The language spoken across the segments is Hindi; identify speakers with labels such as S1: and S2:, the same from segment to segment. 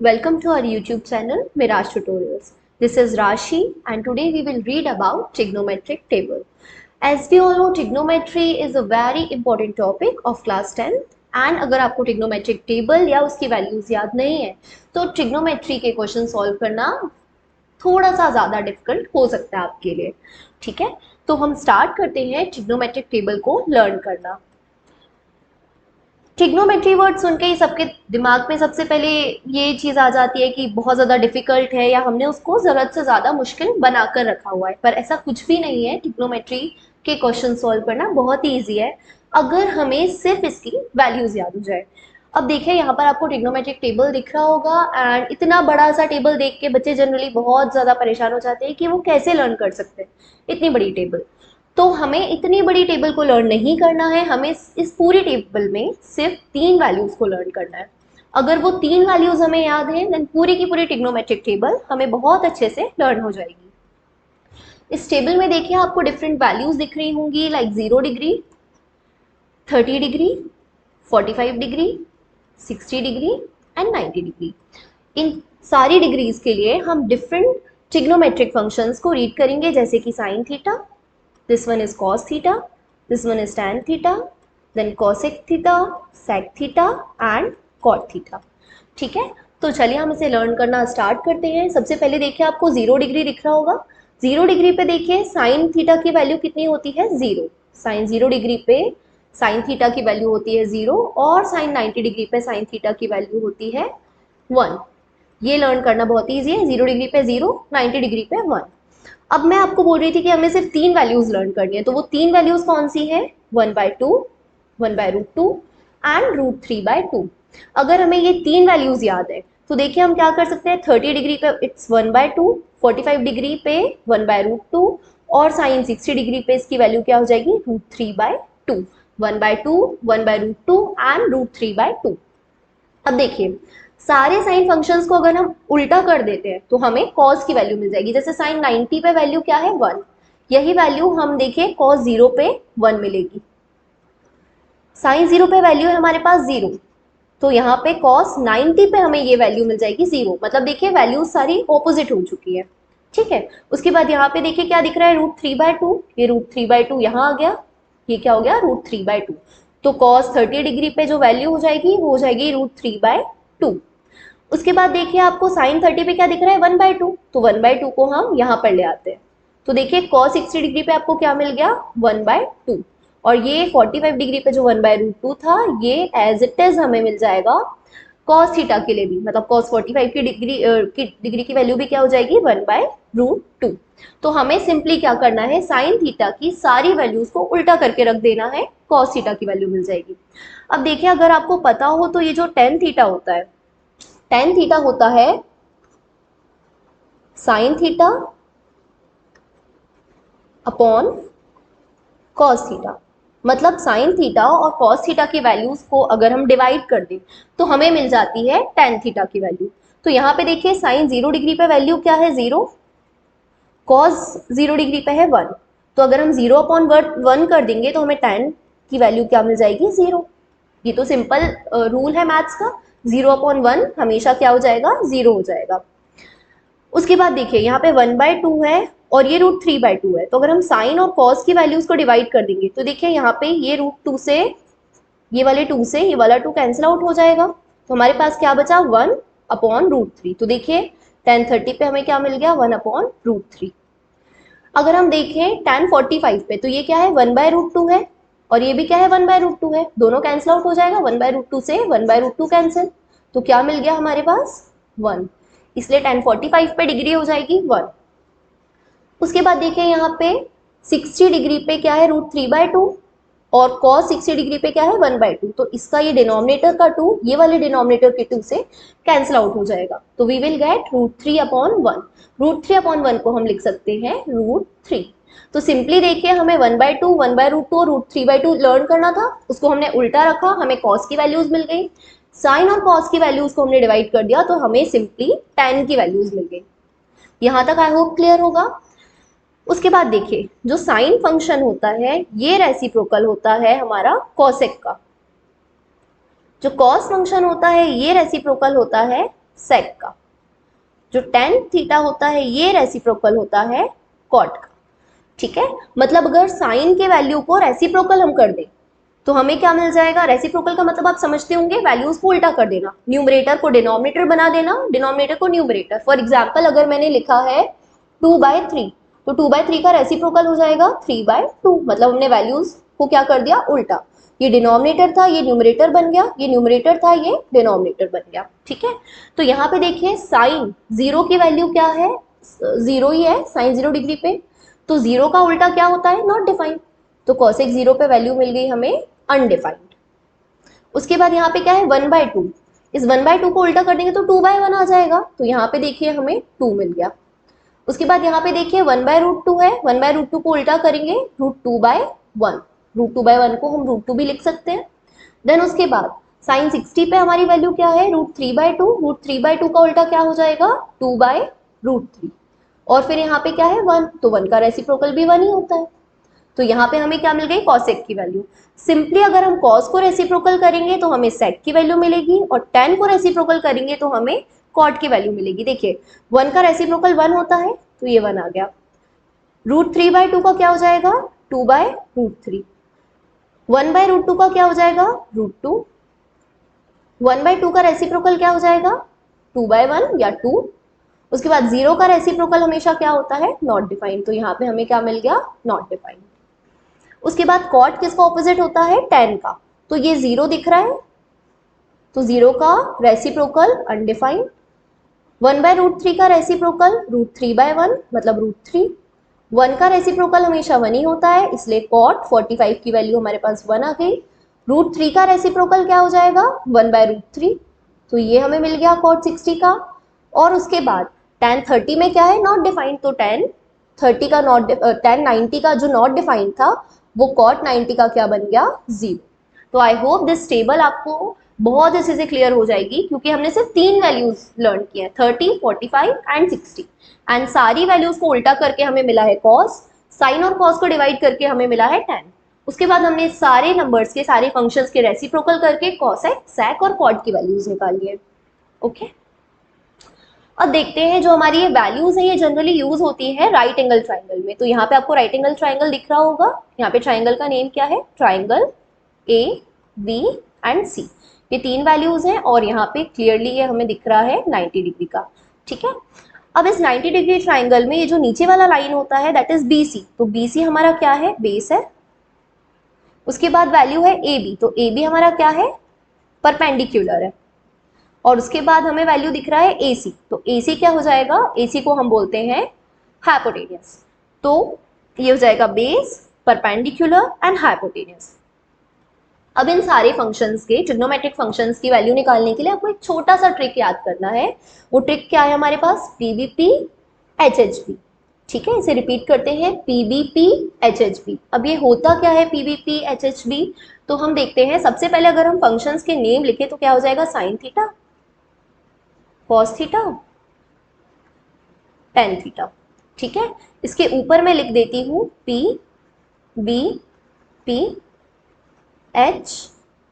S1: Welcome to our YouTube channel Mirage Tutorials. This is Rashi and today we will read about trigonometric table. As we all know, trigonometry is a very important topic of class 10 and अगर आपको trigonometric table या उसकी values याद नहीं है तो trigonometry के क्वेश्चन सॉल्व करना थोड़ा सा ज़्यादा डिफिकल्ट हो सकता है आपके लिए। ठीक है, तो हम स्टार्ट करते हैं trigonometric table को लर्न करना। ट्रिग्नोमेट्री वर्ड सुन के ही सबके दिमाग में सबसे पहले ये चीज़ आ जाती है कि बहुत ज़्यादा डिफिकल्ट है या हमने उसको ज़रूरत से ज़्यादा मुश्किल बनाकर रखा हुआ है, पर ऐसा कुछ भी नहीं है। ट्रिग्नोमेट्री के क्वेश्चन सॉल्व करना बहुत ही ईजी है अगर हमें सिर्फ इसकी वैल्यूज़ याद हो जाए। अब देखिए यहाँ पर आपको ट्रिग्नोमेट्रिक टेबल दिख रहा होगा एंड इतना बड़ा सा टेबल देख के बच्चे जनरली बहुत ज़्यादा परेशान हो जाते हैं कि वो कैसे लर्न कर सकते हैं इतनी बड़ी टेबल। तो हमें इतनी बड़ी टेबल को लर्न नहीं करना है, हमें इस पूरी टेबल में सिर्फ 3 वैल्यूज़ को लर्न करना है। अगर वो 3 वैल्यूज़ हमें याद हैं देन पूरी की पूरी ट्रिग्नोमेट्रिक टेबल हमें बहुत अच्छे से लर्न हो जाएगी। इस टेबल में देखिए आपको डिफरेंट वैल्यूज़ दिख रही होंगी like 0 degree, 30 degree, 45 degree, 60 degree and 90 degree. इन सारी डिग्रीज के लिए हम डिफरेंट ट्रिग्नोमेट्रिक फंक्शंस को रीड करेंगे, जैसे कि sine theta, this one is cos theta, this one is tan theta, then cosec theta, sec theta and cot theta। ठीक है, तो चलिए हम इसे लर्न करना स्टार्ट करते हैं। सबसे पहले देखिए आपको 0 डिग्री दिख रहा होगा। 0 डिग्री पे देखिए साइन थीटा की वैल्यू कितनी होती है, 0। साइन 0 डिग्री पे साइन थीटा की वैल्यू होती है 0 और साइन 90 डिग्री पे साइन थीटा की वैल्यू होती है 1। ये लर्न करना बहुत ईजी है। 0 डिग्री पे 0, 90 डिग्री पे 1। अब मैं आपको बोल रही थी कि हमें सिर्फ 3 वैल्यूज लर्न करनी है, तो वो 3 वैल्यूज कौन सी है, 1/2, 1/√2 एंड √3/2। अगर हमें ये 3 वैल्यूज याद है तो देखिए हम क्या कर सकते हैं। 30 डिग्री पे इट्स 1/2, 45 डिग्री पे 1/√2 और साइन 60 डिग्री पे इसकी वैल्यू क्या हो जाएगी, √3/2। 1/2, 1/√2 एंड √3/2। अब देखिए सारे साइन फंक्शंस को अगर हम उल्टा कर देते हैं तो हमें कॉस की वैल्यू मिल जाएगी। जैसे साइन 90 पे वैल्यू क्या है, 1। यही वैल्यू हम देखिए कॉस 0 पे 1 मिलेगी। साइन 0 पे वैल्यू है हमारे पास 0, तो यहाँ पे कॉस 90 पे हमें ये वैल्यू मिल जाएगी 0। मतलब देखिए वैल्यू सारी ऑपोजिट हो चुकी है। ठीक है, उसके बाद यहाँ पे देखिए क्या दिख रहा है, √3/2। ये √3/2 यहाँ आ गया, ये क्या हो गया, √3/2। तो कॉस 30 डिग्री पे जो वैल्यू हो जाएगी वो हो जाएगी √3/2। उसके बाद देखिए आपको साइन 30 पे क्या दिख रहा है, 1/2। तो 1/2 को हम यहाँ पर ले आते हैं, तो देखिए cos 60 डिग्री पे आपको क्या मिल गया, 1/2। और ये 45 डिग्री पे जो 1/√2 था ये एज इट इज हमें मिल जाएगा cos थीटा के लिए भी। मतलब cos 45 की डिग्री की वैल्यू भी क्या हो जाएगी, 1/√2। तो हमें सिंपली क्या करना है, साइन थीटा की सारी वैल्यूज को उल्टा करके रख देना है, cos थीटा की वैल्यू मिल जाएगी। अब देखिए अगर आपको पता हो तो ये जो tan थीटा होता है, tan थीटा होता है sine theta upon cos theta. मतलब साइन थीटा और कॉस थीटा की वैल्यूज को अगर हम डिवाइड कर दें तो हमें मिल जाती है tan थीटा की वैल्यू। तो यहाँ पे देखिए साइन 0 डिग्री पे वैल्यू क्या है, 0। कॉस 0 डिग्री पे है 1। तो अगर हम 0/1 कर देंगे तो हमें tan की वैल्यू क्या मिल जाएगी, 0। ये तो सिंपल रूल है मैथ्स का, 0/1 हमेशा क्या हो जाएगा, 0 हो जाएगा। उसके बाद देखिए यहाँ पे 1/2 है और ये √3/2 है। तो अगर हम साइन और कॉस की वैल्यूज को डिवाइड कर देंगे तो देखिए यहाँ पे ये √2 से ये वाले 2 से ये वाला 2 कैंसिल आउट हो जाएगा। तो हमारे पास क्या बचा, 1/√3। तो देखिए tan 30 पे हमें क्या मिल गया, 1/√3। अगर हम देखें tan 45 पे तो ये क्या है, 1/√2 है और ये भी क्या है, 1/√2 है। दोनों कैंसिल आउट हो जाएगा, 1/√2 से 1/√2 कैंसिल। तो क्या मिल गया हमारे पास, 1। इसलिए tan 45 पे डिग्री हो जाएगी 1। उसके बाद देखिए यहाँ पे 60 डिग्री पे क्या है, √3/2 और cos 60 डिग्री पे क्या है, 1/2। तो इसका ये डिनोमिनेटर का 2 ये वाले डिनोमिनेटर के 2 से कैंसिल आउट हो जाएगा। तो वी विल गेट √3/1। √3/1 को हम लिख सकते हैं √3। तो सिंपली देखिए हमें 1/2, 1/√2 और √3/2 लर्न करना था, उसको हमने उल्टा रखा, हमें cos की वैल्यूज मिल गई। साइन और cos की वैल्यूज को हमने डिवाइड कर दिया तो हमें सिंपली tan की वैल्यूज मिल गई। यहाँ तक आई होप क्लियर होगा। उसके बाद देखिए जो साइन फंक्शन होता है ये रेसिप्रोकल होता है हमारा कॉसेक का। जो कॉस फंक्शन होता है ये रेसिप्रोकल होता है सेक का। जो टेन थीटा होता है ये रेसिप्रोकल होता है कॉट का। ठीक है, मतलब अगर साइन के वैल्यू को रेसिप्रोकल हम कर दें तो हमें क्या मिल जाएगा। रेसिप्रोकल का मतलब आप समझते होंगे, वैल्यूज को उल्टा कर देना, न्यूमरेटर को डिनोमिनेटर बना देना, डिनोमिनेटर को न्यूमरेटर। फॉर एग्जाम्पल अगर मैंने लिखा है 2/3 तो 2/3 का रेसिप्रोकल हो जाएगा 3/2, मतलब हमने वैल्यूज को क्या कर दिया, उल्टा। ये डिनोमिनेटर था, ये न्यूमरेटर बन गया, ये न्यूमरेटर था, ये डिनोमिनेटर बन गया। ठीक है, तो यहाँ पे देखिए साइन जीरो की वैल्यू क्या है, जीरो ही है साइन 0 डिग्री पे, तो जीरो का उल्टा क्या होता है, नॉट डिफाइंड। तो कॉसेक 0 पे वैल्यू मिल गई हमें अनडिफाइंड। उसके बाद यहाँ पे क्या है 1/2, इस 1/2 को उल्टा कर देंगे तो 2/1 आ जाएगा, तो यहाँ पे देखिए हमें 2 मिल गया। उसके बाद यहाँ पे देखिए 1/√2 है, 1/√2 को उल्टा करेंगे √2/1, √2/1 को हम √2 भी लिख सकते हैं। देन उसके बाद साइन 60 पे हमारी वैल्यू क्या है, √3/2, √3/2 का उल्टा क्या हो जाएगा 2/√3, और फिर यहाँ पे क्या है 1, तो 1 का रेसिप्रोकल भी 1 ही होता है। तो यहाँ पे हमें क्या मिल गई, कॉसेक की वैल्यू। सिंपली अगर हम कॉस को रेसिप्रोकल करेंगे तो हमें सेक की वैल्यू मिलेगी, और टेन को रेसिप्रोकल करेंगे तो हमें कॉट की वैल्यू मिलेगी। देखिए 1 का रेसिप्रोकल 1 होता है तो ये 1 आ गया। √3/2 का क्या हो जाएगा 2/√3, 1/√2 का क्या हो जाएगा √2, 1/2 का रेसिप्रोकल क्या हो जाएगा 2/1 या 2। उसके बाद 0 का रेसिप्रोकल हमेशा क्या होता है, नॉट डिफाइंड, तो यहाँ पे हमें क्या मिल गया, नॉट डिफाइंड। उसके बाद कॉट किसका ऑपोजिट होता है, टेन का, तो ये 0 दिख रहा है, तो 0 का रेसिप्रोकल अनडिफाइंड। 1/√3 का रेसिप्रोकल √3/1 मतलब √3, 1 का रेसिप्रोकल हमेशा 1 ही होता है, इसलिए कॉट 45 की वैल्यू हमारे पास 1 आ गई। √3 का रेसिप्रोकल क्या हो जाएगा 1/√3, तो ये हमें मिल गया कॉट 60 का। और उसके बाद tan 30 में क्या है, नॉट डिफाइंड, तो tan 30 का नॉट tan 90 का जो नॉट डिफाइंड था वो cot 90 का क्या बन गया 0। तो आई होप दिस टेबल आपको बहुत अच्छे से क्लियर हो जाएगी, क्योंकि हमने सिर्फ 3 वैल्यूज लर्न किए हैं 30, 45 एंड 60, एंड सारी वैल्यूज को उल्टा करके हमें मिला है कॉस, साइन और कॉस को डिवाइड करके हमें मिला है tan। उसके बाद हमने सारे नंबर्स के, सारे फंक्शंस के रेसिप्रोकल करके कॉसेक, सेक और कॉट की वैल्यूज निकाली है। ओके, अब देखते हैं जो हमारी ये वैल्यूज है ये जनरली यूज होती है राइट एंगल ट्राइंगल में। तो यहाँ पे आपको राइट एंगल ट्राइंगल दिख रहा होगा, यहाँ पे ट्राइंगल का नेम क्या है, ट्राइंगल ए बी एंड सी, ये 3 वैल्यूज हैं, और यहाँ पे क्लियरली ये हमें दिख रहा है 90 डिग्री का। ठीक है, अब इस 90 डिग्री ट्राइंगल में ये जो नीचे वाला लाइन होता है दैट इज बी सी, तो बी सी हमारा क्या है, बेस है। उसके बाद वैल्यू है ए बी, तो ए बी हमारा क्या है, परपेंडिकुलर है। और उसके बाद हमें वैल्यू दिख रहा है ए सी, तो ए सी क्या हो जाएगा, ए सी को हम बोलते हैं हाइपोटेनियस। तो ये हो जाएगा बेस, परपेंडिकुलर एंड हाइपोटेनियस। अब इन सारे फंक्शंस के, ट्रिग्नोमेट्रिक फंक्शंस की वैल्यू निकालने के लिए आपको एक छोटा सा ट्रिक याद करना है। वो ट्रिक क्या है हमारे पास, पीवीपी एचएचबी। ठीक है, इसे रिपीट करते हैं, पीवीपी एचएचबी। अब ये होता क्या है पीवीपी एचएचबी, तो हम देखते हैं। सबसे पहले अगर हम फंक्शंस के नेम लिखे तो क्या हो जाएगा, sine theta, cos theta, tan theta. ठीक है, इसके ऊपर मैं लिख देती हूँ P B P H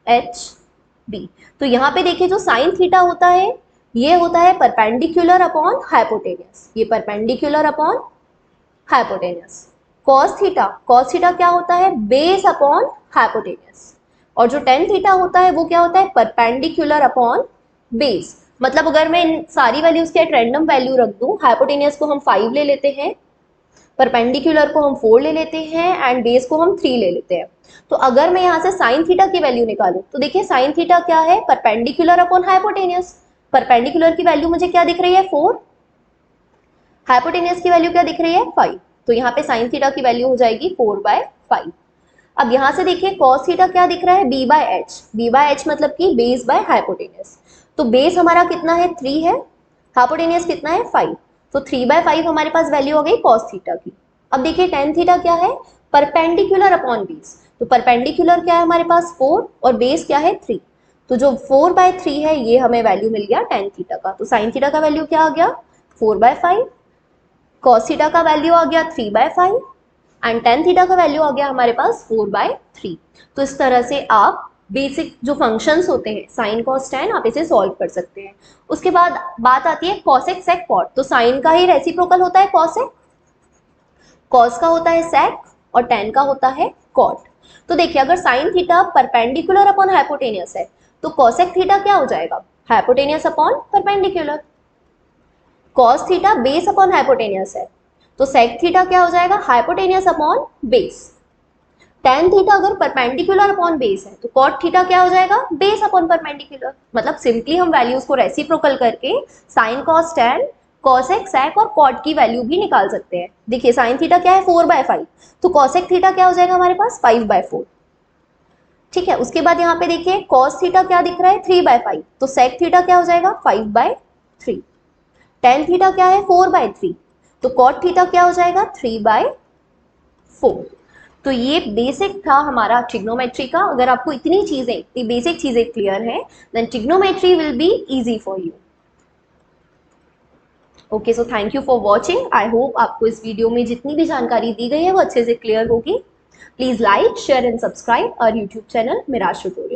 S1: H B. तो यहाँ पे देखिए जो साइन थीटा होता है ये होता है परपेंडिकुलर अपॉन हाइपोटेनियस, ये perpendicular upon hypotenuse. Cos theta क्या होता है, बेस अपॉन हाइपोटेनियस। और जो टेन थीटा होता है वो क्या होता है, परपेंडिकुलर अपॉन बेस। मतलब अगर मैं इन सारी वैल्यूज के एक रैंडम वैल्यू रख दूं, हाइपोटेनियस को हम 5 ले लेते हैं, परपेंडिकुलर को हम 4 ले लेते हैं, एंड बेस को हम 3 ले लेते हैं। तो अगर मैं यहाँ से साइन थीटा की वैल्यू निकालूं तो देखिए साइन थीटा क्या है, परपेंडिकुलर अपॉन हाइपोटेनियस। परपेंडिकुलर की वैल्यू मुझे क्या दिख रही है 4, हाइपोटेनियस की वैल्यू क्या दिख रही है 5, तो यहाँ पे साइन थीटा की वैल्यू हो जाएगी 4/5। अब यहाँ से देखिए कॉस थीटा क्या दिख रहा है, b/h, b/h मतलब कि बेस बाय हाइपोटेनियस। तो बेस हमारा कितना है 3 है, हाइपोटेनियस कितना है 5, तो 3/5 हमारे पास वैल्यू हो गई कॉस थीटा की। अब देखिए टेन थीटा क्या है, परपेंडिकुलर अपॉन बेस, तो परपेंडिकुलर क्या है हमारे पास 4 और बेस क्या है 3, तो जो 4/3 है ये हमें वैल्यू मिल गया टेन थीटा का। तो साइन थीटा का वैल्यू क्या आ गया 4/5, कॉस थीटा का वैल्यू आ गया 3/5 एंड टेन थीटा का वैल्यू आ गया हमारे पास 4/3। तो इस तरह से आप बेसिक जो फंक्शंस होते हैं साइन कॉस टैन, आप इसे सॉल्व कर सकते हैं। उसके बाद बात आती है कॉसेक सेक कॉट, तो साइन का ही रेसिप्रोकल होता है कॉसेक, कॉस का होता है सेक और टैन का होता है कॉट। तो देखिए अगर sine theta perpendicular upon hypotenuse है तो कॉसेक थीटा क्या हो जाएगा, hypotenuse upon perpendicular. Cos theta base upon hypotenuse है तो सेक थीटा क्या हो जाएगा, hypotenuse upon base. Tan theta अगर परपेंडिकुलर अपॉन बेस है तो कॉट थीटा क्या हो जाएगा, बेस अपॉन परपेंडिकुलर। मतलब सिंपली हम वैल्यूज को रेसिप्रोकल करके sine cos tan cosec sec और कॉट की वैल्यू भी निकाल सकते हैं। देखिए साइन थीटा क्या है 4/5, तो कॉसेक थीटा क्या हो जाएगा हमारे पास 5/4। ठीक है, उसके बाद यहाँ पे देखिए कॉस थीटा क्या दिख रहा है 3/5, तो सेक थीटा क्या हो जाएगा 5/3। टेन थीटा क्या है 4/3, तो कॉट थीटा क्या हो जाएगा 3/4। तो ये बेसिक था हमारा ट्रिग्नोमेट्री का। अगर आपको इतनी चीजें, इतनी बेसिक चीजें क्लियर है then trigonometry will be easy for you. Okay, so thank you for watching. I hope आपको इस वीडियो में जितनी भी जानकारी दी गई है वो अच्छे से क्लियर होगी। Please like share and subscribe our YouTube channel Miraj tutorial.